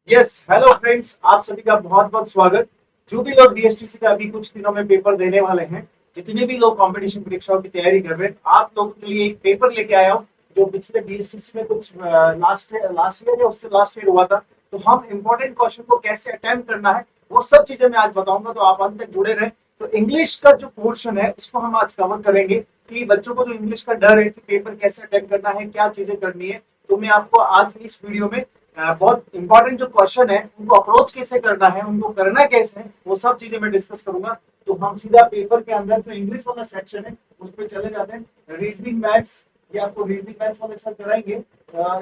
Yes hello friends, आप सभी का बहुत बहुत स्वागत। जो भी लोग बीएसटीसी का अभी कुछ दिनों में पेपर देने वाले हैं, जितने भी लोग कंपटीशन परीक्षाओं की तैयारी कर रहे हैं, आप लोगों के लिए एक पेपर लेके आया हूँ जो पिछले बीएसटीसी में कुछ लास्ट लास्ट ईयर या उससे लास्ट ईयर हुआ था। तो हम इंपॉर्टेंट क्वेश्चन को कैसे अटेम्प्ट करना है वो सब चीजें मैं आज बताऊंगा, तो आप अंत तक जुड़े रहें। तो इंग्लिश का जो पोर्शन है उसको हम आज कवर करेंगे कि बच्चों को जो इंग्लिश का डर है कि पेपर कैसे अटेम्प्ट करना है, क्या चीजें करनी है। तो मैं आपको आज की इस वीडियो में बहुत इंपॉर्टेंट जो क्वेश्चन है उनको अप्रोच कैसे करना है, उनको करना कैसे है, वो सब चीजें मैं डिस्कस करूंगा। तो हम सीधा पेपर के अंदर जो इंग्लिश वाला सेक्शन है उस पर चले जाते हैं। रीजनिंग मैथ्स, ये आपको रीजनिंग मैथ्स वाले सर कराएंगे।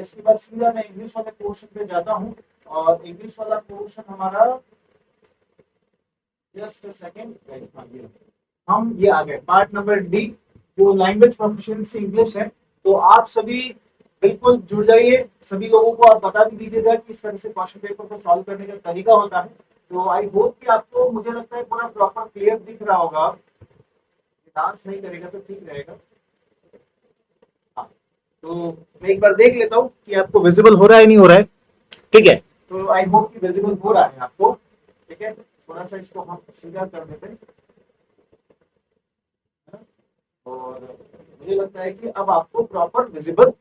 इसके बाद सीधा मैं इंग्लिश वाले पोर्शन पे जाता हूँ। और इंग्लिश वाला पोर्शन हमारा, जस्ट सेकेंड, हम ये आ गए पार्ट नंबर डी, जो लैंग्वेज प्रोफिशिएंसी इंग्लिश है। तो आप सभी बिल्कुल जुड़ जाइए। सभी लोगों को आप बता भी दीजिएगा कि इस तरह से क्वेश्चन पेपर को सॉल्व करने का तरीका होता है। तो आई होप कि आपको, मुझे लगता है, पूरा प्रॉपर क्लियर दिख रहा होगा। डांस नहीं करेगा तो ठीक रहेगा। हाँ, तो मैं एक बार देख लेता हूँ कि आपको विजिबल हो रहा है नहीं हो रहा है। ठीक है, तो आई होप कि विजिबल हो रहा है आपको। ठीक है, थोड़ा सा इसको हम सीधा कर देते हैं। और मुझे लगता है कि अब आपको प्रॉपर विजिबल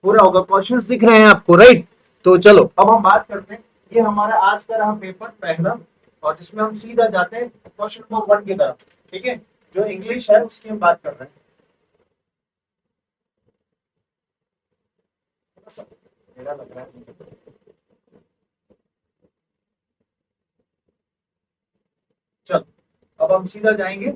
हो रहा होगा, क्वेश्चंस दिख रहे हैं आपको, राइट। तो चलो अब हम बात करते हैं। ये हमारा आज का रहा पेपर पहला, और जिसमें हम सीधा जाते हैं क्वेश्चन नंबर 1 की तरफ। ठीक है, जो इंग्लिश है उसकी हम बात कर रहे हैं। मेरा लग रहा है, चलो अब हम सीधा जाएंगे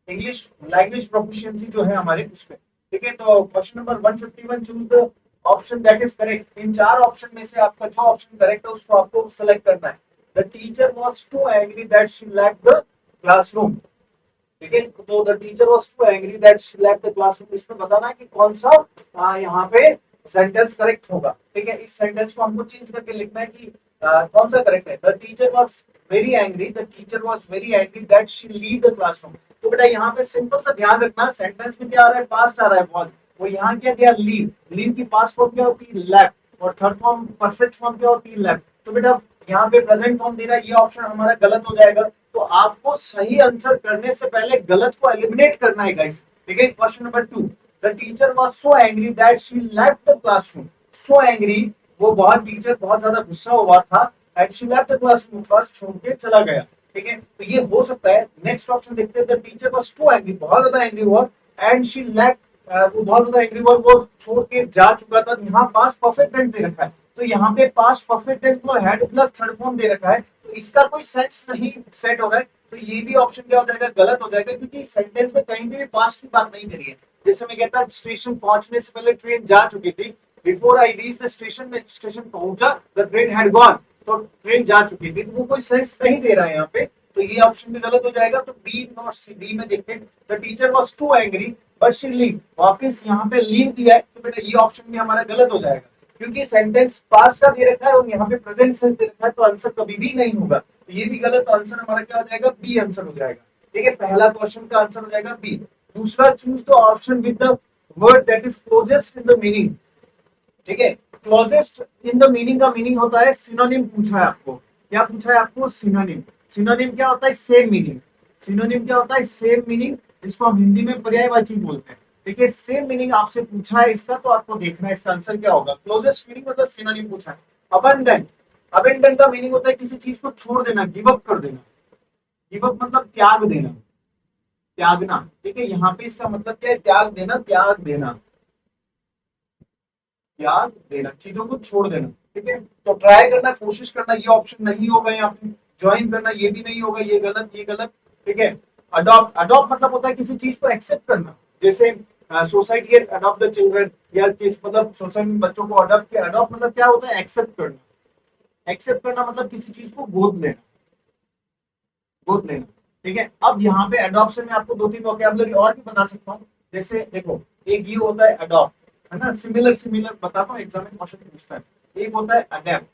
इंग्लिश लैंग्वेज प्रोफिशिएंसी जो है हमारे उसमें। ठीक है, तो question number 151, choose the option that is correct. इन चार ऑप्शन में से आपका जो ऑप्शन करेक्ट है उसको आपको सेलेक्ट करना है। The teacher was too angry that she left the classroom. ठीक है, तो the teacher was too angry that she left the classroom, इसमें बताना है कि कौन सा यहाँ पे सेंटेंस करेक्ट होगा। ठीक है, इस सेंटेंस को हमको चेंज करके लिखना है कि कौन सा करेक्ट है। The teacher was very angry, the teacher was very angry that she leave the classroom. तो बेटा यहाँ पे सिंपल सा ध्यान रखना, सेंटेंस में क्या आ रहा है, पास्ट आ रहा है बहुत। वो यहाँ क्या दिया, लीव। लीव की पास्ट फॉर्म क्या होती है, लेफ्ट। और थर्ड फॉर्म, परफेक्ट फॉर्म क्या होती है, लेफ्ट। तो बेटा यहाँ पे प्रेजेंट फॉर्म दे रहा है, ये ऑप्शन हमारा गलत हो जाएगा। तो आपको सही आंसर करने से पहले गलत को एलिमिनेट करना है गाइस। ठीक है, question number 2, the teacher was so angry that she left the classroom. So angry, वो बहुत टीचर बहुत ज्यादा गुस्सा हुआ था, and she left the classroom, class छोड़ के चला गया। ठीक है, तो ये हो सकता है। नेक्स्ट ऑप्शन देखते हैं, the teacher was too angry, बहुत ज्यादा एंग्री हुआ, एंड शी लेफ्ट, वो बहुत ज्यादा एंग्री हुआ, वो छोड़ के जा चुका था। यहाँ पास्ट परफेक्ट टेंस दे रखा है, तो यहाँ पे पास्ट परफेक्ट टेंस को हेड प्लस थर्ड फॉर्म दे रखा है, तो इसका कोई सेंस नहीं सेट हो रहा है। तो ये भी ऑप्शन क्या हो जाएगा, गलत हो जाएगा, क्योंकि सेंटेंस में कहीं भी पास्ट की बात नहीं करी है। जैसे मैं कहता, स्टेशन पहुंचने से पहले ट्रेन जा चुकी थी। Before I reach the station, में स्टेशन पहुंचा, द ट्रेन हैड गॉन, तो ट्रेन जा चुकी थी। तो वो कोई सेंस नहीं दे रहा है यहाँ पे, तो ये ऑप्शन भी गलत हो जाएगा। तो बी और सी, डी में देखते हैं, the teacher was too angry but she leave, वापस यहाँ पे लीव दिया है, तो बेटा ये ऑप्शन भी हमारा गलत हो जाएगा, क्योंकि सेंटेंस पास्ट का दे रखा है और यहाँ पे प्रेजेंट सेंस दे रखा है, तो आंसर कभी भी नहीं होगा। तो ये भी गलत, तो आंसर हमारा क्या हो जाएगा, बी आंसर हो जाएगा। ठीक है, पहला क्वेश्चन का आंसर हो जाएगा बी। दूसरा, choose the option with the word that is closest in the meaning. ठीक है, क्लोजेस्ट इन द मीनिंग का मीनिंग होता है सिनोनिम। पूछा है आपको, क्या पूछा है आपको, सिनोनिम। सिनोनिम क्या होता है, सेम मीनिंग। सिनोनिम क्या होता है, सेम मीनिंग, जिसको हम हिंदी में पर्यायवाची बोलते हैं। ठीक है, सेम मीनिंग आपसे पूछा है इसका, तो आपको देखना है इसका आंसर क्या होगा। क्लोजेस्ट मीनिंग मतलब सिनोनिम पूछा है। अबंडेंट, अबेंडन का मीनिंग होता है किसी चीज को छोड़ देना, गिव अप कर देना। गिव अप मतलब त्याग देना, त्यागना। ठीक है, यहाँ पे इसका मतलब क्या है, त्याग देना, त्याग देना, त्याग देना, चीजों को छोड़ देना। ठीक है, तो ट्राई करना, कोशिश करना, ये ऑप्शन नहीं होगा यहाँ पे। ज्वाइन करना ये भी नहीं होगा, ये गलत, ये गलत। ठीक है, अडॉप्ट, अडॉप्ट मतलब होता है किसी चीज को एक्सेप्ट करना। जैसे सोसाइटी अडॉप्ट द चिल्ड्रन, या किस मतलब सोसाइटी में बच्चों को अडॉप्ट किया। अडॉप्ट मतलब क्या होता है, एक्सेप्ट करना। एक्सेप्ट करना मतलब किसी चीज को गोद लेना, गोद लेना। ठीक है, अब यहाँ पे अडॉप्शन में आपको दो तीन वोकैबुलरी और भी बता सकता हूँ। जैसे देखो, एक ये होता है अडॉप्ट, है ना, सिमिलर सिमिलर बताता हूँ, एग्जाम में क्वेश्चन पूछता है। एक होता है अडेप्ट,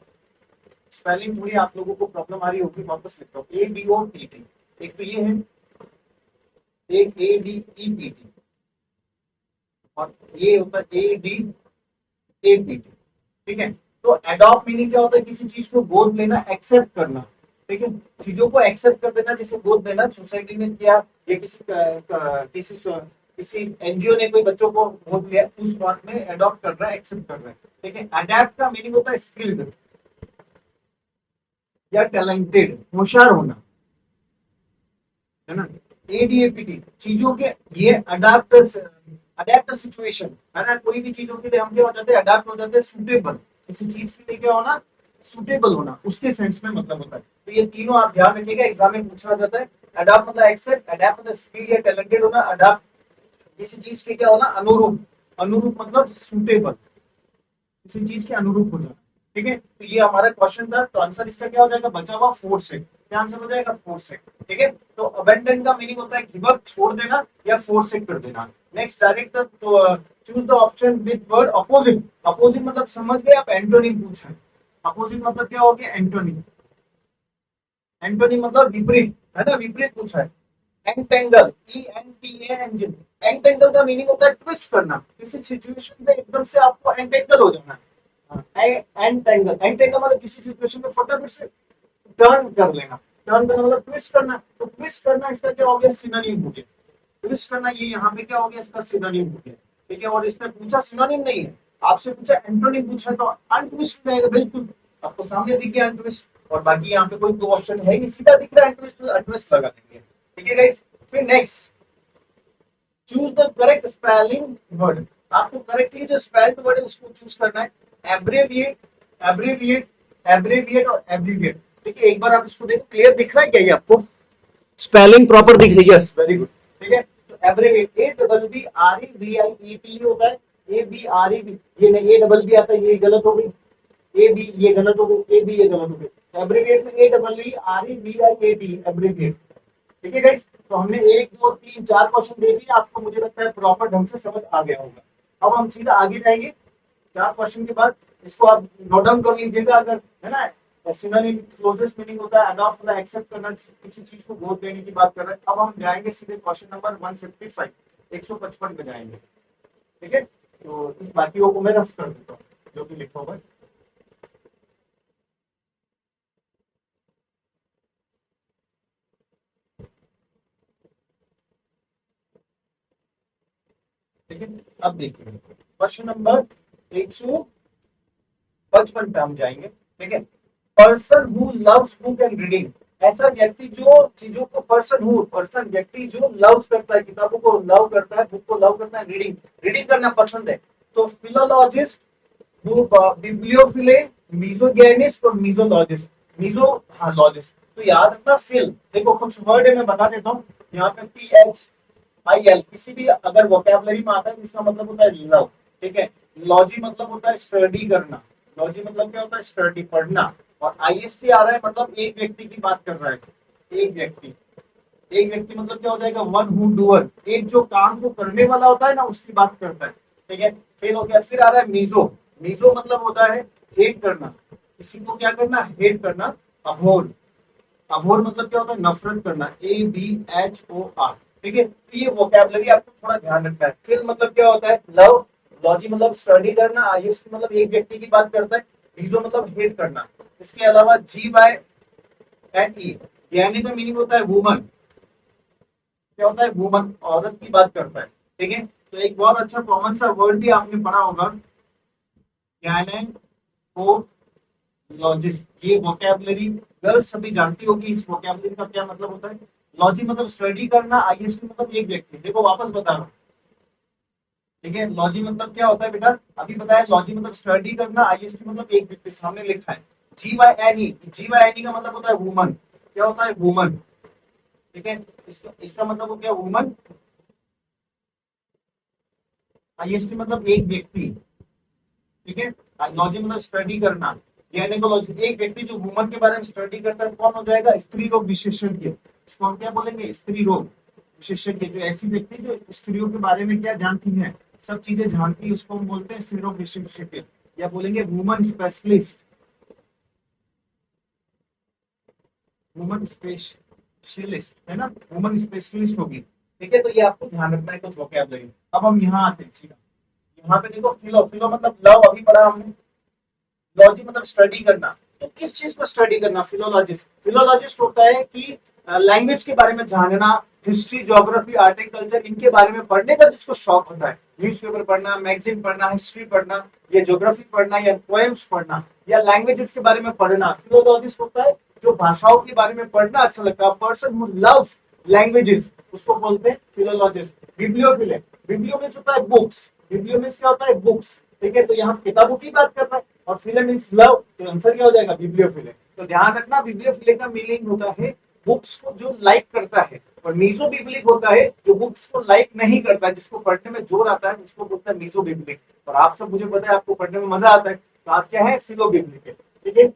स्पेलिंग थोड़ी आप लोगों को प्रॉब्लम आ रही होगी, वापस लिखता हूँ, ADOPT। एक तो ये है, एक ADEPT, और ये होता है ADAPT। ठीक है। तो एडॉप्ट मीनिंग क्या होता है, किसी चीज को गोद लेना, एक्सेप्ट करना। ठीक है, चीजों को एक्सेप्ट कर देना, जैसे गोद लेना सोसाइटी ने किया, या किसी एनजीओ ने कोई बच्चों को गोद लिया, उस बात में एडॉप्ट कर रहा है, एक्सेप्ट कर रहा है। ठीक है, अडेप्ट का मीनिंग होता है स्किल्ड या टैलेंटेड, होशियार होना, है ना। एडीएपीटी चीजों के, ये अडेप्ट, अडेप्ट सिचुएशन, है ना। कोई भी चीजों के लिए हम क्या हो जाते हैं, अडेप्ट हो जाते हैं, सूटेबल, किसी चीज के लिए क्या होना, सूटेबल होना, उसके सेंस में मतलब होता है। तो ये तीनों आप ध्यान रखिएगा, एग्जाम में पूछा जाता है। अडेप्ट मतलब एक्सेप्ट, अडेप्ट मतलब स्किल या टैलेंटेड होना, अडेप्ट किसी चीज के क्या होना, अनुरूप, अनुरूप मतलब सूटेबल, किसी चीज के अनुरूप हो जाना। ठीक है, तो ये हमारा क्वेश्चन था। तो आंसर इसका क्या हो जाएगा, बचा हुआ फोर्स है। क्या आंसर हो जाएगा, फोर्स है। ठीक है, तो अबेंडन का मीनिंग होता है गिव अप, छोड़ देना या फोर्स कर देना। नेक्स्ट डायरेक्ट, तो choose the option with word opposite. Opposite मतलब समझ गए आप, एंटोनिम पूछा है। अपोजिट मतलब क्या हो गया, एंटोनिम। एंटोनिम मतलब विपरीत, है ना, विपरीत पूछा है। एंटेंगल, ENTANGL, एंटेंगल का मीनिंग होता है ट्विस्ट करना, किसी सिचुएशन में एकदम से आपको एंटेंगल हो जाना। एंटेंगल, एंटेंगल मतलब किसी सिचुएशन में फटाफट से टर्न कर लेना। टर्न करना मतलब ट्विस्ट करना, तो ट्विस्ट करना इसका क्या हो गया, सिनोनिम हो गया। ट्विस्ट करना ये यहाँ पे क्या हो गया, इसका सिनोनिम हो गया। ठीक है, और इसने पूछा सिनोनिम नहीं है, आपसे पूछा एंटोनिम पूछा, तो अनट्विस्ट रहेगा बिल्कुल। आपको सामने दिख गया अनट्विस्ट, और बाकी यहाँ पे कोई दो ऑप्शन है नहीं, सीधा दिख रहा है अनट्विस्ट, तो अनट्विस्ट लगा देंगे। ठीक है गाइस, फिर next, choose the correct spelling word. आपको करेक्टली जो स्पेल्ड वर्ड है उसको चूज करना है। एब्रेविएट, एब्रेविएट, एब्रेविएट और एब्रीविएट। ठीक है, एक बार आप इसको देखो, क्लियर दिख रहा है क्या ये आपको, स्पेलिंग प्रॉपर दिख रही है, यस वेरी गुड। ठीक है, तो एब्रेविएट, ABBREVIET होता है, ABREV, ये नहीं, A आता है, ये गलत हो गई, ए बी ये गलत हो गई, ए बी ये गलत हो गई। एब्रीविएट में AEEREVIAT, एब्रीविएट। ठीक है गाइस, तो हमने 1 2 3 4 क्वेश्चन देख लिया, आपको मुझे लगता है प्रॉपर ढंग से समझ आ गया होगा। अब हम सीधा आगे जाएंगे, 4 क्वेश्चन के बाद। इसको आप नोट डाउन कर लीजिएगा, अगर, है ना। सिनोनिम क्लोजेस्ट मीनिंग होता है अडॉप्ट, मतलब एक्सेप्ट करना, किसी चीज को गोद देने की बात कर रहे हैं। अब हम जाएंगे सीधे क्वेश्चन नंबर 155, 155 पे जाएंगे। ठीक है, तो इस बाकियों को मैं रफ कर देता हूँ जो कि लिखा होगा। ठीक है, अब देखिए क्वेश्चन नंबर 155 पे हम जाएंगे। ठीक है, person who loves book and reading, ऐसा व्यक्ति जो चीजों को, पर्सन व्यक्ति जो लव्स करता है, किताबों को लव करता है, बुक को लव करता है, रीडिंग, रीडिंग करना पसंद है। तो फिलोलॉजिस्ट, बिब्लियोफिले, मिजोगैनिस्ट और मिजोलॉजिस्ट। मिजो, हाँ लॉजिस्ट। तो याद रखना, फिल, देखो कुछ वर्ड है मैं बता देता हूँ। यहाँ पे PHIL, किसी भी अगर वोकेबलरी में आता है इसका मतलब होता है लव। ठीक है, लॉजी मतलब होता है स्टडी करना, लॉजी मतलब क्या होता है, स्टडी, पढ़ना। और IST आ रहा है, मतलब एक व्यक्ति की बात कर रहा है, एक व्यक्ति। एक व्यक्ति मतलब क्या हो जाएगा, वन हु डूअर, एक जो काम को करने वाला होता है ना, उसकी बात करता है। ठीक है, फिर हो गया, फिर आ रहा है मीजो। मीजो मतलब होता है हेट करना, किसी को क्या करना, हेट करना। अभोर, अभोर मतलब क्या होता है, नफरत करना, ABHOR। ठीक है, तो ये वोकेबलरी आपको थोड़ा ध्यान रखना है। फिर मतलब क्या होता है, लव। लॉजी मतलब स्टडी करना, IST मतलब एक व्यक्ति की बात करता है। मीजो मतलब हेट करना। इसके अलावा GYNE, ज्ञानी का मीनिंग होता है वुमन, क्या होता है, वुमन, औरत की बात करता है। ठीक है, तो एक बहुत अच्छा कॉमन सा वर्ड भी आपने पढ़ा होगा, गायनेकोलॉजिस्ट। ये वोकैबुलरी गर्ल्स सभी जानती होगी, इस वोकैबुलरी का क्या मतलब होता है। लॉजी मतलब स्टडी करना, IST मतलब एक व्यक्ति, देखो वापस बता रहा हूँ। ठीक है, लॉजी मतलब क्या होता है बेटा, अभी बताया, लॉजी मतलब स्टडी करना, IST मतलब एक व्यक्ति, सामने लिखा है। GYNE का मतलब होता है वुमन, क्या होता है, वुमन। ठीक है, इसका इसका मतलब हो गया वुमन। IST मतलब एक व्यक्ति। ठीक है, लॉजी मतलब स्टडी करना। गायनेकोलॉजी, एक व्यक्ति जो वुमन के बारे में स्टडी करता है, कौन हो जाएगा, स्त्री रोग विशेषज्ञ। इसको हम क्या बोलेंगे, स्त्री रोग विशेषज्ञ। जो ऐसी व्यक्ति जो स्त्रियों के बारे में क्या जानती है, सब चीजें जानती है, उसको हम बोलते हैं स्त्री रोग विशेषज्ञ, या बोलेंगे वुमन स्पेशलिस्ट, वुमन स्पेशलिस्ट, है ना, वुमन स्पेशलिस्ट होगी। ठीक है, तो ये आपको ध्यान रखना है कुछ वोकैबुलरी। अब हम यहाँ आते हैं सीधा, यहाँ पे देखो, फिलो, फिलो मतलब लव, अभी पढ़ा हमने। लॉजी मतलब स्टडी करना, तो किस चीज को स्टडी करना? फिलोलॉजिस्ट। फिलोलॉजिस्ट होता है कि लैंग्वेज के बारे में जानना, history, geography, art and culture, इनके बारे में पढ़ने का जिसको शौक होता है, न्यूज़पेपर पढ़ना, मैगजीन पढ़ना, हिस्ट्री पढ़ना, या ज्योग्राफी पढ़ना, या पोएम्स पढ़ना, या लैंग्वेजेस के बारे में पढ़ना, फिलोलॉजिस्ट होता है। जो भाषाओं के बारे में पढ़ना अच्छा लगता है, पर्सन हु लव्स लैंग्वेजेस, उसको बोलते हैं फिलोलॉजिस्ट। बिब्लियोफिल है, बिब्लियो मीन्स होता है बुक्स, बिब्लियो मीन्स क्या होता है? बुक्स। ठीक है, तो यहाँ किताबों की बात कर रहा है, और फिल्म मीन्स लव, तो आंसर क्या हो जाएगा? बिब्लियोफिल है। तो ध्यान रखना, बिब्लियोफिल का मीनिंग होता है बुक्स को जो लाइक करता है, और मीजो बिब्लिक होता है जो बुक्स को लाइक नहीं करता है, जिसको पढ़ने में जोर आता है, उसको बोलता है मीजो बिब्लिक। और आप सब, मुझे पता है आपको पढ़ने में मजा आता है, तो आप क्या है? फिलो बिब्लिक है। ठीक है,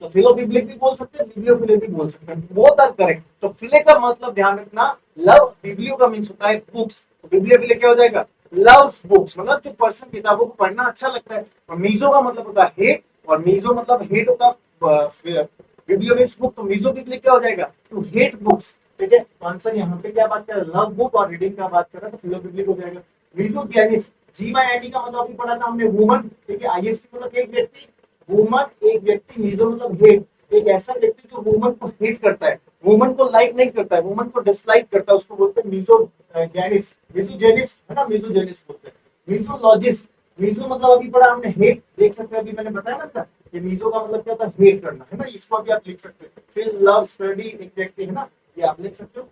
तो फिलो बिब्लिक भी बोल सकते हैं, बिब्लियोफिले भी बोल सकते हैं, बोथ आर करेक्ट। तो फिले का मतलब ध्यान रखना लव, बिब्लियो का मीन्स होता है बुक्स, तो बिब्लियोफिले क्या हो जाएगा? लव्स बुक्स, मतलब जो पर्सन किताबों को पढ़ना अच्छा लगता है। और मीजो का मतलब होता है हेट, और मीजो मतलब हेट होता है, बिब्लियो मीन्स बुक, तो मीजो बिब्लिक क्या हो जाएगा? To hate books. ठीक है, तो आंसर यहाँ पे क्या बात कर रहा है? लव बुक और रीडिंग का बात कर रहा है, तो फिलो बिब्लिक हो जाएगा। मीजो ज्ञानिस, GYND का मतलब अभी पढ़ा था हमने, वुमन। ठीक है, IST मतलब एक व्यक्ति, वुमन एक व्यक्ति, मीजो मतलब हेट, एक ऐसा व्यक्ति जो वुमन को हेट करता है, वुमन को लाइक नहीं करता है, वुमन को डिसलाइक करता है, उसको बोलते हैं मीजो जेनिस, मीजो जेनिस है ना, मीजो जेनिस बोलते हैं। मीजोलॉजिस्ट, मीजो मतलब अभी पढ़ा हमने हेट, देख सकते हैं अभी मैंने बताया ना था, ये मीजो का मतलब क्या था? हेट करना, है ना, इसको भी आप लिख सकते हैं। फिर लव, स्टडी, एक व्यक्ति है ना, ये आप लिख सकते हो।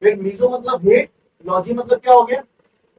फिर मीजो मतलब हेट, लॉजी मतलब क्या हो गया?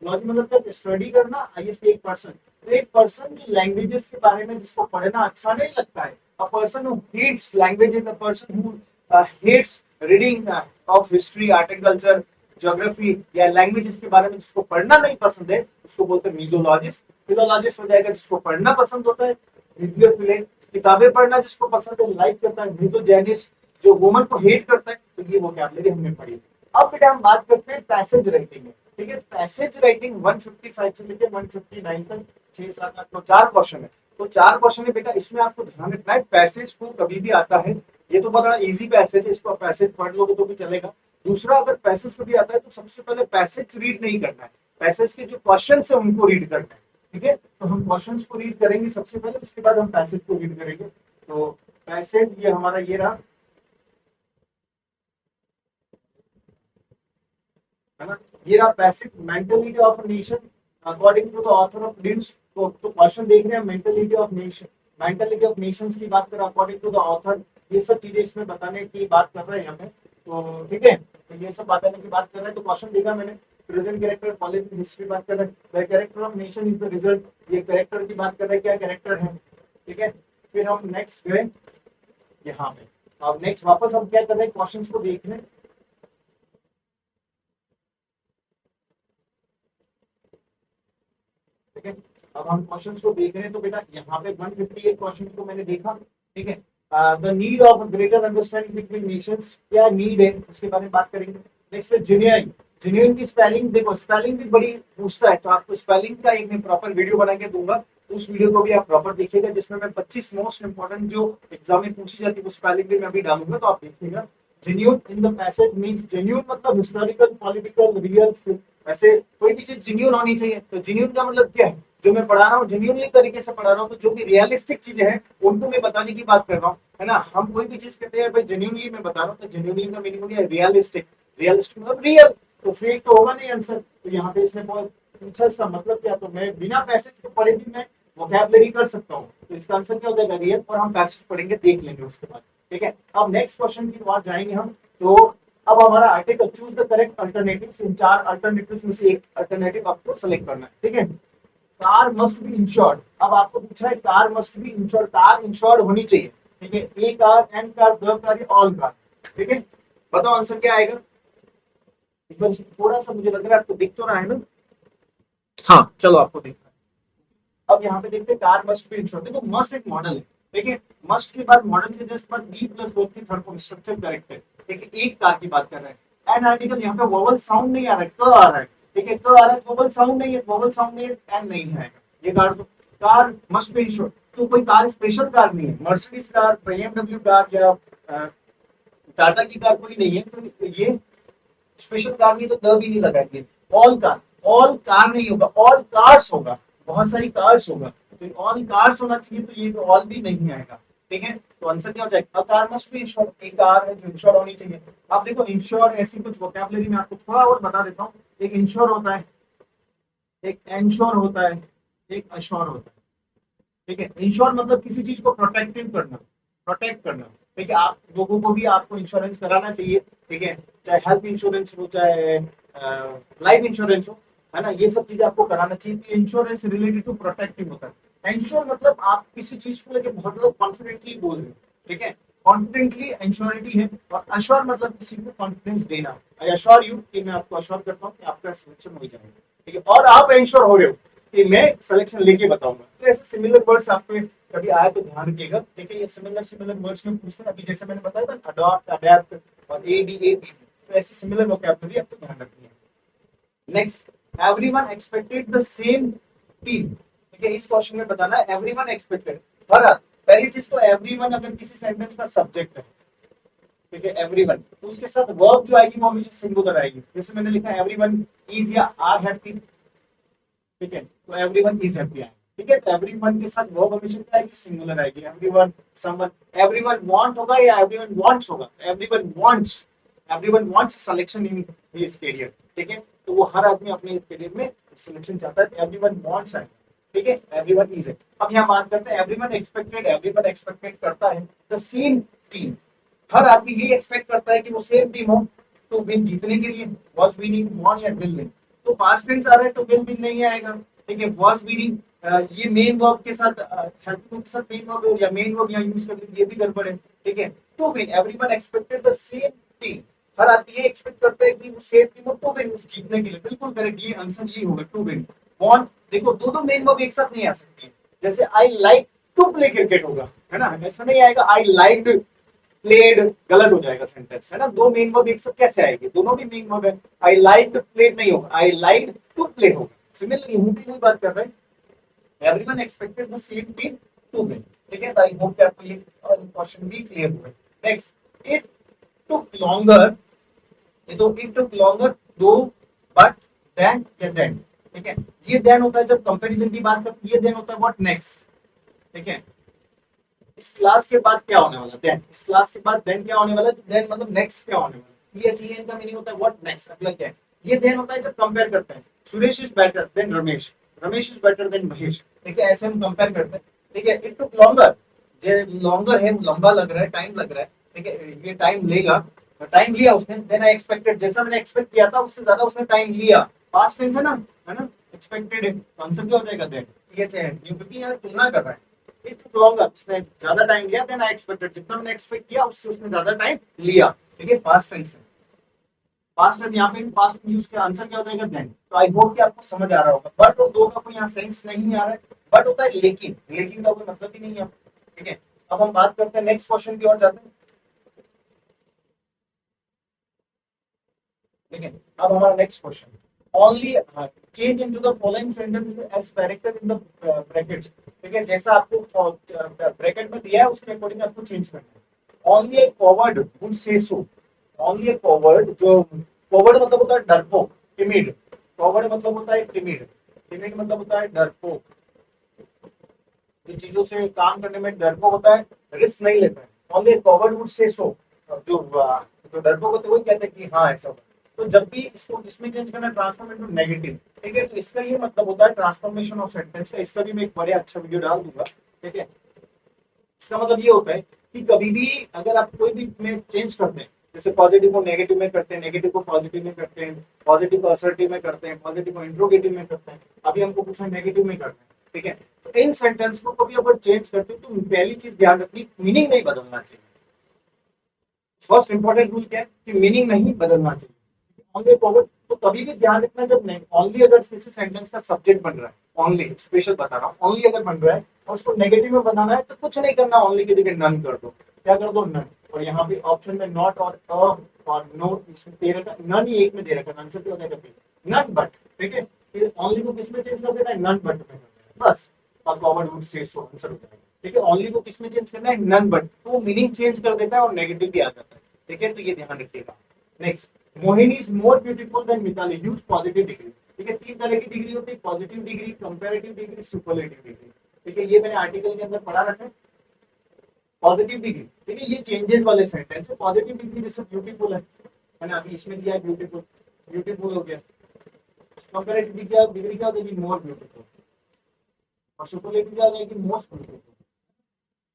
लॉजी मतलब क्या? स्टडी करना, आईएसटी एक पर्सन। तो एक पर्सन जो लैंग्वेजेस के बारे में जिसको पढ़ना अच्छा नहीं लगता है, a person who hates languages, a person who hates reading of history, art and culture, geography, या लैंग्वेजेस के बारे में जिसको पढ़ना नहीं पसंद है, उसको बोलते हैं मीजोलॉजिस्ट। फिलोलॉजिस्ट हो जाएगा जिसको पढ़ना पसंद होता है, बिब्लियोफिले किताबें पढ़ना जिसको पसंद है, लाइक करता है। मीजोजेनिस्ट जो वुमन को हेट करता है, तो ये वोकैबुलरी हमने पढ़ी। अब बेटा हम बात करते हैं पैसेज राइटिंग में। ठीक है, पैसेज राइटिंग 155 से लेकर 159 तक 6 7 8 9 4 क्वेश्चन है। तो 4 क्वेश्चन है बेटा, इसमें आपको ध्यान रखना है, पैसेज को कभी भी आता है, ये तो बड़ा इजी पैसेज है, इसको पैसेज पढ़ लोगे तो भी चलेगा। दूसरा, अगर पैसेज कभी आता है तो सबसे पहले पैसेज रीड नहीं करना है, पैसेज के जो क्वेश्चन है उनको रीड करना है। ठीक है, तो हम क्वेश्चन को रीड करेंगे सबसे पहले, उसके बाद हम पैसेज को रीड करेंगे। तो पैसेज ये हमारा ये रहा, है ना, ये रहा passive. Mentality of nation according to the author of deuce, तो क्वेश्चन देख रहे हैं, mentality of nation, mentality of nations की बात करें अकॉर्डिंग टू द ऑथर, ये सब चीजें इसमें बताने की बात कर रहे हैं हमें। तो ठीक है, तो ये सब बताने की बात कर रहे हैं। तो क्वेश्चन देखा मैंने, प्रेजेंट कैरेक्टर, पॉलिटिकल हिस्ट्री बात कर रहे हैं, the character of nation is the result, ये कैरेक्टर की बात कर रहे हैं, क्या कैरेक्टर है। ठीक है, फिर हम नेक्स्ट गए यहाँ पे, अब नेक्स्ट वापस हम क्या कर रहे हैं? क्वेश्चंस को देख रहे हैं। ठीक है, अब हम क्वेश्चंस को देख रहे हैं। तो बेटा यहाँ पे 158 क्वेश्चन को मैंने देखा। ठीक है, the need of greater understanding between Nations, क्या नीड है उसके बारे में बात करेंगे। नेक्स्ट है जेन्युइन, जेन्युइन की स्पेलिंग देखो, स्पेलिंग भी बड़ी पूछता है, तो आपको स्पेलिंग का एक मैं प्रॉपर वीडियो बना के दूंगा, उस वीडियो को भी आप प्रॉपर देखिएगा, जिसमें मैं 25 मोस्ट इंपोर्टेंट जो एग्जाम में पूछी जाती है वो स्पेलिंग भी मैं अभी डालूंगा, तो आप देखिएगा। Genuine in the passage means, genuine मतलब हिस्टोरिकल, पॉलिटिकल, रियल, ऐसे कोई भी चीज जेन्युइन होनी चाहिए। तो जेन्युइन का मतलब क्या है? जो मैं पढ़ा रहा हूँ जेन्युइनली तरीके से पढ़ा रहा हूँ, तो जो भी रियलिस्टिक चीजें हैं उनको मैं बताने की बात कर रहा हूँ, है ना। हम कोई भी चीज कहते हैं भाई जेन्युइनली मैं बता रहा हूँ, तो जेन्युइनली का मीनिंग हो गया रियलिस्टिक, रियलिस्टिक मतलब रियल, तो फेक तो होगा नहीं आंसर। तो यहाँ पे इसने पूछा इसका मतलब क्या, तो मैं बिना पैसेज को पढ़े भी मैं वोकैबुलरी कर सकता हूँ, तो इसका आंसर क्या हो जाएगा? रियल, और हम पैसेज पढ़ेंगे, देख लेंगे उसके बाद। ठीक है, अब नेक्स्ट क्वेश्चन की बात जाएंगे हम। तो अब हमारा article, choose the correct alternative, in 4 alternative में से एक अल्टरनेटिव आपको सेलेक्ट करना है। ठीक है, कार मस्ट बी इंश्योर्ड, अब आपको पूछा है car must be insured, car insured होनी चाहिए। ठीक है, a car, an car, the car, all car. ठीक है, बताओ आंसर क्या आएगा? एक बार थोड़ा सा मुझे लग रहा है आपको दिख तो रहा है ना। हाँ चलो, आपको दिख रहा है। अब यहाँ पे देखते हैं, कार मस्ट बी इंश्योर्ड, देखो मस्ट एक मॉडल है। ठीक है, मस्ट के बाद मॉडल के जस्ट बाद बी प्लस बोथ की थर्ड फॉर्म स्ट्रक्चर करेक्ट है। ठीक है, एक कार की बात कर रहे हैं। एन आर्टिकल, यहाँ पे वोवल साउंड नहीं आ रहा है, क आ रहा है। ठीक है, क आ रहा है, वोवल साउंड नहीं है, वोवल साउंड नहीं है, एन नहीं है, ये कार दो। कार मस्ट बी इंश्योर्ड, तो कोई कार स्पेशल कार नहीं है, मर्सिडीज कार, बीएमडब्ल्यू कार, या टाटा की कार कोई नहीं है, तो ये स्पेशल कार नहीं, तो द भी नहीं लगाएंगे। ऑल कार, ऑल कार नहीं होगा, ऑल कार्स होगा, बहुत सारी कार्स होगा। तो ऑल कार्स होना चाहिए, तो ये ऑल भी नहीं आएगा। ठीक है, तो आंसर क्या हो जाएगा, a car must be insured, एक कार है जो इंश्योर होनी चाहिए। आप देखो इंश्योर ऐसी कुछ वोकैबुलरी में आपको थोड़ा और बता देता हूँ। एक इंश्योर होता है, एक एंश्योर होता है, एक अश्योर होता है। ठीक है, इंश्योर मतलब किसी चीज को प्रोटेक्टिव करना, प्रोटेक्ट करना। ठीक है, आप लोगों को भी आपको इंश्योरेंस कराना चाहिए। ठीक है, चाहे हेल्थ इंश्योरेंस हो, चाहे लाइफ इंश्योरेंस हो, है ना, ये सब चीजें आपको कराना चाहिए। तो इंश्योरेंस रिलेटेड टू प्रोटेक्टिव होता है। इंश्योर मतलब आप किसी चीज को लेकर बहुत ज्यादा कॉन्फिडेंटली बोल रहे हो। ठीक है, कॉन्फिडेंटली इंश्योरिटी है। और अश्योर मतलब किसी को कॉन्फिडेंस देना। आई अश्योर यू कि मैं आपको अश्योर करता हूँ कि आपका सिलेक्शन हो जाएगा। ठीक है, और आप इंश्योर हो रहे हो कि मैं सिलेक्शन लेके बताऊंगा। तो ऐसे सिमिलर वर्ड्स आपके कभी आए तो ध्यान रखिएगा। ठीक है, ये सिमिलर सिमिलर वर्ड्स में पूछते हैं, अभी जैसे मैंने बताया था अडॉप्ट, अडेप्ट और एडीएपी, तो ऐसे सिमिलर वोकैबुलरी आपको ध्यान रखनी है। Next, everyone expected the same team. ठीक है, इस क्वेश्चन में बताना है एवरीवन एक्सपेक्टेड, हर पहली चीज तो एवरीवन अगर किसी सेंटेंस का सब्जेक्ट है, ठीक है, एवरीवन, तो उसके साथ वर्ब जो आएगी वो हमेशा सिंगुलर आएगी। जैसे मैंने लिखा एवरीवन इज या आर हैप्पी। ठीक है, तो एवरीवन इज हैप्पी आएगा। ठीक है, तो एवरीवन के साथ वर्ब हमेशा क्या आएगी, सिंगुलर आएगी। एवरीवन, समवन, एवरीवन वांट होगा या एवरीवन वांट्स होगा, everyone wants, everyone wants selection in his career. ठीक है, तो वो हर आदमी अपने करियर में सिलेक्शन चाहता है, एवरीवन वांट्स आएगा। ठीक है, एवरीवन इज है। अब यहाँ बात करते हैं एवरीवन एक्सपेक्टेड करता है द सेम टीम, हर आदमी ये एक्सपेक्ट करता है कि वो सेम टीम हो तो विन, जीतने के लिए। वॉज विनिंग, वॉन या विल विन, तो पास्ट टेंस आ रहा है तो विल विन नहीं आएगा। ठीक है, वॉज विनिंग ये मेन वर्ब के साथ हेल्पिंग के साथ मेन वर्ब या मेन वर्ब यहाँ यूज कर ये भी गड़बड़ है। ठीक है, to win, everyone expected the same team, हर आदमी ये एक्सपेक्ट करता है कि वो सेम टीम हो टू विन, जीतने के लिए। बिल्कुल करेक्ट, ये आंसर यही होगा, टू विन। वॉन, देखो दो दो मेन वर्ब एक साथ नहीं आ सकती। जैसे I like to play cricket होगा, है ना, ऐसा नहीं आएगा आई लाइक प्लेड, गलत हो जाएगा सेंटेंस, है ना। दो मेन वर्ब एक साथ कैसे आएंगे, दोनों भी मेन वर्ब है। आई लाइक प्लेड नहीं होगा, आई लाइक टू प्ले होगा। सिमिलरली हूं भी वही बात कर रहे हैं, everyone expected the same team to win. ठीक है, तो आई होप कि आपको ये क्वेश्चन भी क्लियर हुआ। नेक्स्ट, इट टुक लॉन्गर, ये तो इट टुक लॉन्गर दो बट देन या देन। ठीक है, ये देन होता है जब कंपैरिजन की बात करते हैं, ये देन होता है व्हाट नेक्स्ट। ठीक है, इस क्लास के बाद क्या होने वाला, देन, इस क्लास के बाद देन क्या होने वाला, देन मतलब नेक्स्ट क्या होने वाला। ये TN का मीनिंग होता है व्हाट नेक्स्ट, अगला क्या है। ये देन होता है जब कंपेयर करते हैं, Suresh is better than Ramesh, Ramesh is better than Mahesh. ठीक है, ऐसे हम कंपेयर करते हैं। ठीक है, इट टुक लॉन्गर, ये लॉन्गर है, लंबा लग रहा है, टाइम लग रहा है। ठीक है, ये टाइम लेगा, टाइम लिया उसने, देन आई एक्सपेक्टेड, जैसा मैंने एक्सपेक्ट किया था उससे ज्यादा उसने टाइम लिया। पास्ट टेंस है ना, एक्सपेक्टेड है, आंसर क्या हो जाएगा देन। ये चाहिए क्योंकि यहाँ तुलना कर रहा है। इट टुक लॉन्गर, उसने ज्यादा टाइम लिया, देन आई एक्सपेक्टेड, जितना मैंने एक्सपेक्ट किया उससे उसने ज्यादा टाइम लिया। ठीक है, पास्ट टेंस है, पास्ट टेंस यहाँ पे भी पास्ट यूज का आंसर क्या हो जाएगा देन। तो आई होप कि आपको समझ आ रहा होगा। बट और दो का कोई यहाँ सेंस नहीं आ रहा है, बट होता है लेकिन, लेकिन का कोई मतलब ही नहीं है। ठीक है, अब हम बात करते हैं नेक्स्ट क्वेश्चन की ओर जाते हैं। ठीक है, अब हमारा next question, only change into the following sentence as character in the brackets. ठीक है, जैसा आपको ब्रैकेट में दिया है उसके अकॉर्डिंग आपको चेंज करना है। Only A coward would say so, only A coward, जो कॉवर्ड मतलब होता है डरपोक, टिमिड, कॉवर्ड मतलब होता है टिमिड, टिमिड मतलब होता है डरपोक, जो चीजों से काम करने में डरपोक होता है, रिस्क नहीं लेता है। Only A coward would say सो, जो जो डरपोक होते हैं वही कहते हैं कि हाँ ऐसा होता है। तो जब भी इसको इसमें चेंज करना, ट्रांसफॉर्म इनटू नेगेटिव। ठीक है, तो इसका ये मतलब होता है ट्रांसफॉर्मेशन ऑफ सेंटेंस का, इसका भी मैं एक बड़े अच्छा वीडियो डाल दूंगा। ठीक है, इसका मतलब ये होता है कि कभी भी अगर आप कोई भी में चेंज करते हैं, जैसे पॉजिटिव को नेगेटिव में करते हैं, नेगेटिव को पॉजिटिव में करते हैं, पॉजिटिव को असर्टिव में करते हैं, पॉजिटिव को इंट्रोगेटिव में करते हैं, अभी हमको कुछ नेगेटिव में करते हैं। ठीक है, तो इन सेंटेंस को कभी अगर चेंज करते हैं तो पहली चीज ध्यान रखनी, मीनिंग नहीं बदलना चाहिए। फर्स्ट इंपॉर्टेंट रूल क्या है कि मीनिंग नहीं बदलना चाहिए। ओनली फॉरवर्ड, तो कभी भी ध्यान रखना जब नहीं, ओनली अगर किसी सेंटेंस का सब्जेक्ट बन रहा है, ओनली स्पेशल बता रहा हूँ, ओनली अगर बन रहा है और उसको नेगेटिव में बनाना है तो कुछ नहीं करना, ओनली की जगह नन कर दो। क्या कर दो, नन। और यहाँ पे ऑप्शन में नॉट और और नो इसमें दे रखा, नन ही एक में दे रखा, आंसर क्या हो जाएगा नन बट। ठीक है, फिर ओनली को किस में चेंज कर देना है, नन बट में कर देना है, बस। और common would say so answer हो जाएगा। ठीक है, ओनली को किस में चेंज करना है, नन बट, तो मीनिंग चेंज कर देता है और नेगेटिव भी आ जाता है। ठीक है, तो ये ध्यान रखिएगा। Next, Mohini is more beautiful than Mitali, use positive degree. ठीक है, तीन तरह की डिग्री होती है, positive degree, comparative degree, superlative degree. ठीक है, ये मैंने आर्टिकल के अंदर पढ़ा रखा है। पॉजिटिव डिग्री, ठीक है, ये चेंजेस वाले सेंटेंस है। पॉजिटिव डिग्री जैसे ब्यूटीफुल है ना, अभी इसमें दिया है ब्यूटीफुल, ब्यूटीफुल हो गया। कंपैरेटिव डिग्री क्या हो जाएगी, मोर ब्यूटीफुल। और सुपरलेटिव क्या हो जाएगी, most beautiful.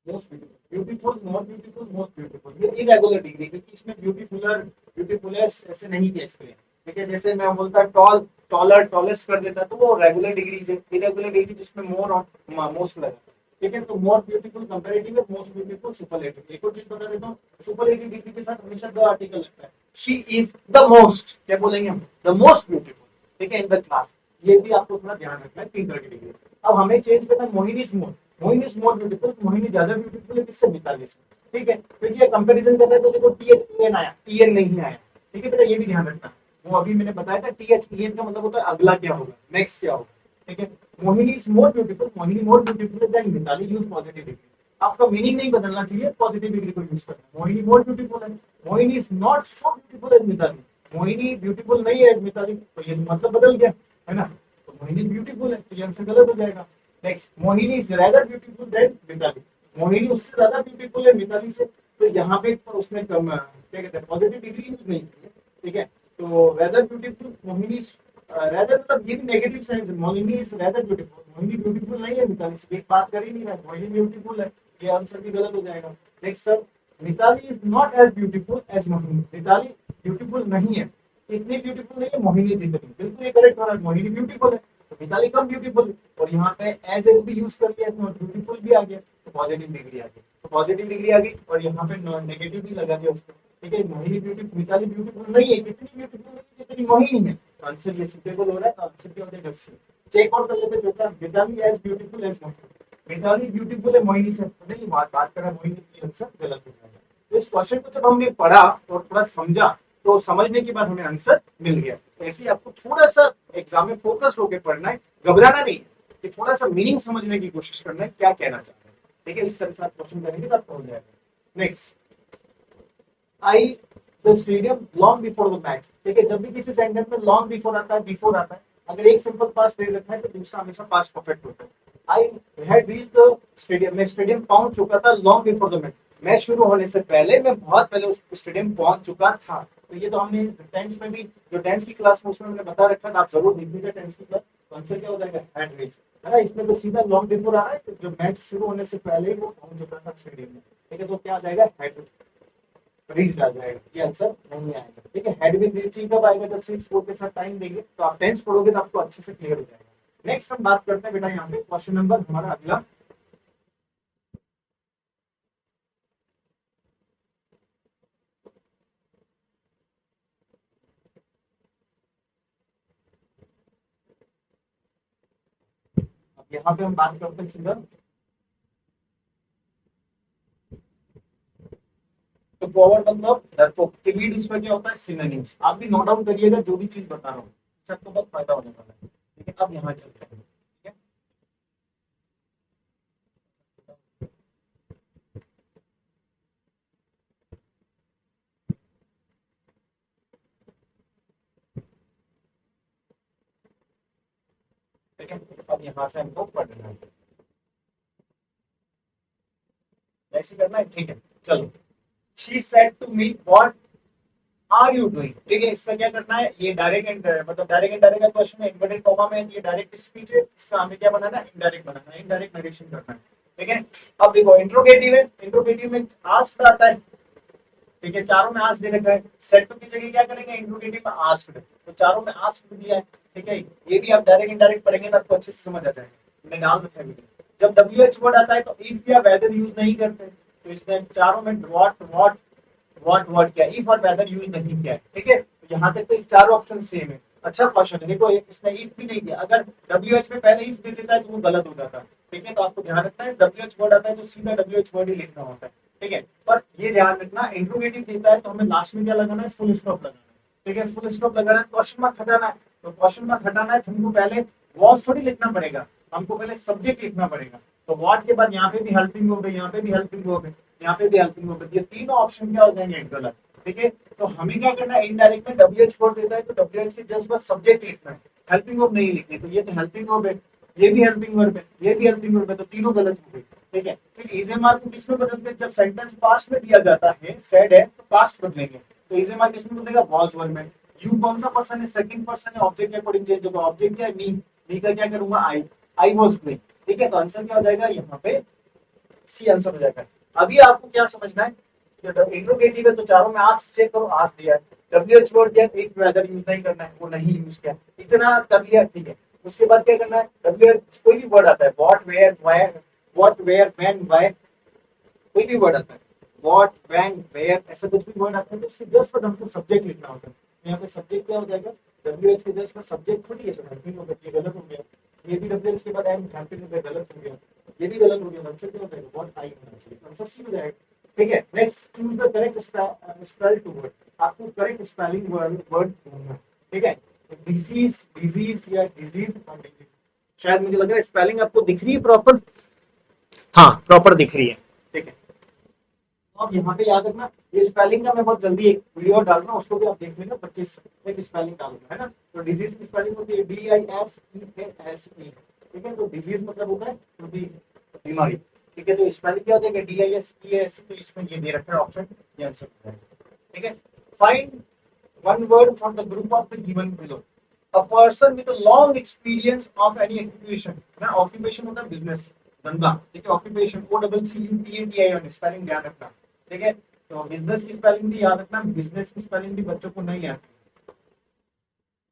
Most beautiful, beautiful, more beautiful, most beautiful. ये इरेगुलर डिग्री, क्योंकि इसमें ब्यूटीफुलर, ब्यूटीफुलेस्ट ऐसे नहीं किया इसके लिए। ठीक है, जैसे मैं बोलता टॉल, टॉलर, टॉलेस्ट कर देता, तो वो रेगुलर डिग्रीज है। इरेगुलर डिग्री जिसमें मोर और मोस्ट लगा। ठीक है, तो मोर ब्यूटीफुल कंपैरेटिव है, मोस्ट ब्यूटीफुल सुपरलेटिव। एक और चीज बता देता हूँ, सुपरलेटिव डिग्री के साथ हमेशा दो आर्टिकल लगता है। शी इज द मोस्ट, क्या बोलेंगे हम, द मोस्ट ब्यूटीफुल, ठीक है, इन द क्लास। ये भी आपको थोड़ा ध्यान रखना है, 3 तरह की डिग्री। अब हमें चेंज करना है, Mohini is more, Mohini is more beautiful. Mohini ज्यादा ब्यूटीफुल है किससे, मिताली से। ठीक है, क्योंकि ये कंपैरिजन कर रहे हैं, तो देखो THEN आया, TN नहीं आया। ठीक है बेटा, ये भी ध्यान रखना। वो अभी मैंने बताया था, THEN का मतलब होता है अगला क्या होगा, नेक्स्ट क्या होगा। ठीक है, Mohini is more beautiful, Mohini more beautiful than Mitali, use positive degree. आपका मीनिंग नहीं बदलना चाहिए, पॉजिटिव डिग्री को यूज करना। मोहिनी मोर ब्यूटीफुल है, Mohini is not so beautiful as Mitali. Mohini beautiful नहीं है एज मिताली, तो ये मतलब बदल गया, है ना। तो मोहिनी ब्यूटीफुल है, तो ये आंसर गलत हो जाएगा। Next, Mohini is rather beautiful than Mitali. Mohini उससे ज्यादा ब्यूटीफुल है मिताली से, तो यहाँ पे उसने कम क्या कहते हैं, पॉजिटिव डिग्री यूज नहीं की है। ठीक है, तो रेदर ब्यूटीफुल, मोहिनी रेदर मतलब ये भी नेगेटिव सेंस है। Mohini is rather beautiful, Mohini beautiful नहीं है मिताली से, एक बात कर ही नहीं रहा है, मोहिनी ब्यूटीफुल है, ये आंसर भी गलत हो जाएगा। Next sir, Mitali is not as beautiful as Mohini. Mitali beautiful नहीं है, इतनी ब्यूटीफुल नहीं है मोहिनी जितनी। बिल्कुल ये करेक्ट हो रहा है, मोहिनी ब्यूटीफुल है, तो मिताली कम ब्यूटीफुल। और यहाँ पे एज भी यूज कर लिया, इसमें ब्यूटीफुल भी आ गया, तो पॉजिटिव डिग्री आ गई। तो पॉजिटिव डिग्री आ गई, और यहाँ पे नेगेटिव भी लगा दिया उसको। ठीक है, मोहिनी ब्यूटीफुल, मिताली ब्यूटीफुल नहीं है, कितनी ब्यूटीफुल नहीं है जितनी मोहिनी है। तो आंसर ये सुटेबल हो रहा है, तो आंसर क्या हो जाएगा, सी। चेक आउट कर लेते हैं, Mitali as beautiful as Mohini. Mitali beautiful है मोहिनी से, तो नहीं बात कर रहा है मोहिनी की, आंसर गलत हो जाएगा। तो इस क्वेश्चन को जब हमने पढ़ा और थोड़ा समझा, तो समझने के बाद हमें आंसर मिल गया। ऐसे ही आपको थोड़ा सा एग्जाम में फोकस होकर पढ़ना है, घबराना नहीं है, कि थोड़ा सा मीनिंग समझने की कोशिश करना है, क्या कहना चाहते हैं। ठीक है, इस तरह से आप क्वेश्चन करेंगे तो आपको हो जाएगा। Next, I the stadium long before the match. ठीक है, जब भी किसी सेंटेंस में लॉन्ग बिफोर आता है, बिफोर आता है, अगर एक सिंपल पास्ट दे रखा है तो दूसरा हमेशा पास्ट परफेक्ट होता है। I had reached the stadium, मैं स्टेडियम पहुंच चुका था long before the match, match शुरू होने से पहले, मैं बहुत पहले उस स्टेडियम पहुंच चुका था। तो ये तो हमने टेंस में भी, जो टेंस की क्लास में उसमें मैंने बता रखा है, आप जरूर लिखिएगा टेंस की क्लास। तो आंसर क्या हो जाएगा, हैड रीच्ड, है ना। इसमें तो सीधा लॉन्ग बिफोर आ रहा है, तो जो मैच शुरू होने से पहले वो पहुंच चुका था स्टेडियम में। ठीक है, तो क्या आ जाएगा, हैड रीच आ जाएगा, ये आंसर नहीं आएगा। ठीक है, हेड विद रीचिंग कब आएगा, जब सिक्स फोर के साथ टाइम देंगे, तो आप टेंस पढ़ोगे तो आपको अच्छे से क्लियर हो जाएगा। नेक्स्ट हम बात करते हैं बेटा, यहाँ पे क्वेश्चन नंबर हमारा अगला, अब यहाँ पे हम बात करते हैं सीधा, तो फॉरवर्ड मतलब डरपोक, टिमिड उसमें क्या होता है, सिनोनिम्स। आप भी नोट डाउन करिएगा जो भी चीज बता रहा हूँ, सबको बहुत फायदा होने वाला है। ठीक है, अब यहाँ चलते हैं। ठीक है, ठीक है, अब यहाँ से हमको पढ़ना है, ऐसे करना है। ठीक है, चलो, she said to me what are you doing. ठीक है, इसका क्या करना है, ये डायरेक्ट एंड मतलब डायरेक्ट एंड डायरेक्ट का क्वेश्चन है, इन्वर्टेड कॉमा में, ये डायरेक्ट स्पीच है, इसका हमें क्या बनाना है, इनडायरेक्ट बनाना है, इनडायरेक्ट नरेशन करना है। ठीक है, अब देखो इंट्रोगेटिव है, इंट्रोगेटिव में आस्क्ड आता है। ठीक है, चारों में आस्क दे रखा है, सेड टू की जगह क्या करेंगे, इंट्रोगेटिव में आस्क्ड, तो चारों में आस्क्ड दिया है। ठीक है, ये भी आप डायरेक्ट इनडायरेक्ट पढ़ेंगे तो आपको अच्छे से समझ आ जाएगा, मैंने डाल रखा है वीडियो। जब WH वर्ड आता है तो इफ या वेदर यूज नहीं करते, तो इसमें चारों में व्हाट व्हाट व्हाट व्हाट क्या, इफ और वेदर यूज नहीं किया है। ठीक है, तो यहाँ तक तो इस चारों ऑप्शन सेम है। अच्छा क्वेश्चन है, देखो इसने इफ भी नहीं दिया, अगर WH में पहले इफ दे देता है तो वो गलत हो जाता है। ठीक है, तो आपको ध्यान रखना है, WH वर्ड आता है तो सीधा WH वर्ड ही लिखना होता है। ठीक है, पर ये ध्यान रखना, इंट्रोगेटिव देता है तो हमें लास्ट में क्या लगाना है, फुल स्टॉप लगाना है। ठीक है, फुल स्टॉप लगाना है, क्वेश्चन मार्क हटाना है, तो क्वेश्चन मार्क हटाना है तो हमको पहले वॉज थोड़ी लिखना पड़ेगा, हमको पहले सब्जेक्ट लिखना पड़ेगा। तो व्हाट के बाद यहाँ पे भी हेल्पिंग हो गई, यहाँ पे भी हेल्पिंग हो गई, यहाँ पे भी हेल्पिंग हो गई, ये तीनों ऑप्शन क्या हो जाएंगे, गलत। ठीक है, तो हमें क्या करना है, इनडायरेक्ट में WH वर्ड देता है तो WH के जस्ट बस सब्जेक्ट लिखना है, हेल्पिंग वर्ब नहीं लिखनी, तो ये तो हेल्पिंग वर्ब है। ये भी हेल्पिंग वर्ब है, ये भी हेल्पिंग वर्ब है, तो तीनों गलत हो गए। ठीक है, फिर इज एम आर को किसमें बदलते हैं? जब सेंटेंस पास्ट में दिया जाता है, सेड है तो पास्ट बदलेंगे, तो इज एम आर किसमें बदलेगा? वॉज वर्ब में। यू कौन सा पर्सन है? सेकंड पर्सन है, ऑब्जेक्ट के अकॉर्डिंग चेंज होगा। ऑब्जेक्ट क्या है? मी। मी का क्या करूंगा? I was doing. ठीक है, तो आंसर क्या हो जाएगा यहाँ पे? सी आंसर हो जाएगा। अभी आपको क्या समझना है? इंट्रोगेटिव है तो चारों में आज चेक करो, आज दिया है। डब्ल्यूएच वर्ड दिया, एक वेदर यूज नहीं करना है, वो नहीं यूज किया, इतना कर लिया, ठीक है। उसके बाद क्या करना है? डब्ल्यूएच कोई भी वर्ड आता है, what where why, what where when why, कोई भी वर्ड आता है, व्हाट व्हेन वेयर, ऐसा कुछ भी वर्ड आता है तो उसके जस्ट पर हमको सब्जेक्ट लिखना होता है। यहाँ पे सब्जेक्ट क्या हो जाएगा? डब्ल्यूएच के जस्ट पर सब्जेक्ट थोड़ी है, तो हेल्पिंग हो गया, गलत हो गया। ये भी डब्ल्यूएच के बाद एम हेल्पिंग हो गया, गलत हो गया। ये भी गलत हो गया, आंसर क्या हो जाएगा? व्हाट आई होना चाहिए, आंसर सी हो जाएगा। ठीक है, next choose the correct spell to word. आपको करेक्ट स्पेलिंग वर्ड ढूंढना है। ठीक है, डिजीज, डिजीज या डिजीज और डिजीज, शायद मुझे लग रहा है स्पेलिंग आपको दिख रही है प्रॉपर। हाँ, प्रॉपर दिख रही है। ठीक है, तो आप यहाँ पे याद रखना, ये स्पेलिंग का मैं बहुत जल्दी एक वीडियो डाल रहा हूँ, उसको भी आप देख लेना, 25 एक स्पेलिंग डालूंगा, है ना। तो डिजीज की स्पेलिंग होती है DISEASE। ठीक है, तो डिजीज मतलब होता है बीमारी। ठीक है, तो स्पेलिंग क्या होता है? DISEASE, तो इसमें ये दे रखा है ऑप्शन, ये आंसर है। ठीक है, find one word from the group of the given below. A person with a long experience of any occupation, ना occupation होता है बिजनेस, धंधा। ठीक है, occupation OCCUPATION, स्पेलिंग ध्यान रखना। ठीक है, तो बिजनेस की स्पेलिंग भी याद रखना, बिजनेस की स्पेलिंग भी बच्चों को नहीं आती।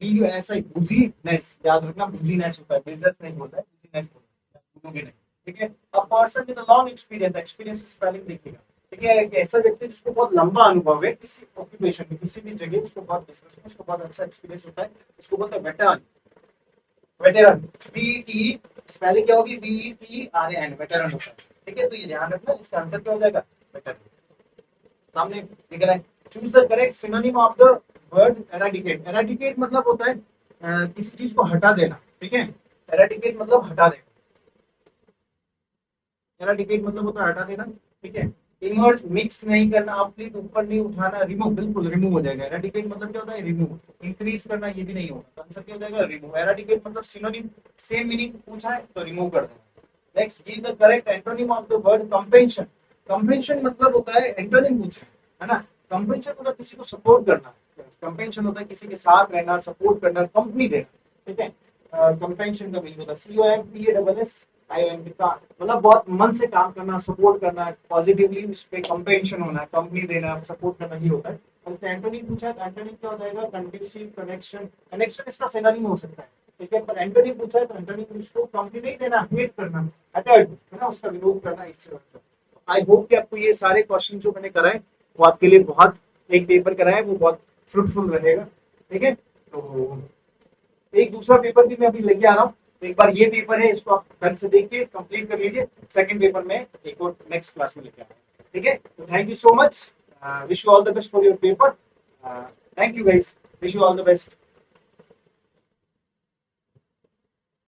BUSI, बुजीनेस, याद रखना, बुजीनेस होता है, बिजनेस नहीं होता है, बुजीनेस होता है, भूलोगे नहीं। ठीक है, a person with long experience, experience spelling देखिएगा। ठीक है, एक ऐसा व्यक्ति जिसको बहुत लंबा अनुभव है किसी ऑक्यूपेशन में, किसी भी जगह, उसको बहुत बिजनेस में उसको बहुत अच्छा एक्सपीरियंस होता है, उसको बोलते हैं वेटरन। वेटरन, BT स्पेलिंग क्या होगी? VETRAN, वेटरन होता है। ठीक है, तो ये ध्यान रखना, इसका आंसर क्या हो जाएगा? वेटरन। सामने दिख रहा है, choose the correct synonym of the word eradicate. Eradicate मतलब होता है किसी चीज को हटा देना। ठीक है, एराडिकेट मतलब हटा देना, एराडिकेट मतलब होता है हटा देना। ठीक है, इमर्ज मिक्स नहीं करना, अपलिफ्ट ऊपर नहीं उठाना, रिमूव, बिल्कुल रिमूव हो जाएगा। एराडिकेट मतलब क्या होता है? रिमूव। इंक्रीज करना, ये भी नहीं होगा, तो आंसर क्या हो जाएगा? रिमूव। एराडिकेट मतलब सिनोनिम, सेम मीनिंग पूछा है तो रिमूव कर देना। Next, give the correct antonym of the word compassion. Compassion मतलब होता है, एंटोनिम पूछा है ना। कंपेंशन मतलब किसी को सपोर्ट करना, कंपेंशन होता है किसी के साथ रहना, सपोर्ट करना, कंपनी देना। ठीक है, कंपेंशन का मीनिंग होता है COMPASSION, मतलब बहुत मन से काम करना, सपोर्ट करना, पॉजिटिवली उस पे कंपेंशन होना, कंपनी देना, सपोर्ट करना, ही होता है। और एंटोनिम पूछा है तो एंटोनिम क्या हो जाएगा? Conducive, connection. कनेक्शन इसका सिनोनिम हो सकता है। ठीक है, पर एंटोनिम पूछा है तो एंटोनिम उसको कंपनी नहीं देना, हेट करना, अटैक है ना, उसका विरोध करना, इस तरह से। आई होप कि आपको ये सारे क्वेश्चन जो मैंने कराए वो आपके लिए बहुत, एक पेपर कराया वो बहुत फ्रूटफुल रहेगा। ठीक है, तो एक दूसरा पेपर भी मैं अभी लेके आ रहा हूँ, तो एक बार ये पेपर है, इसको आप ढंग से देख के कंप्लीट कर लीजिए। सेकंड पेपर में एक और नेक्स्ट क्लास में लेके आ रहा हूँ। ठीक है, तो thank you so much, wish you all the best for your paper. Thank you guys, wish you all the best.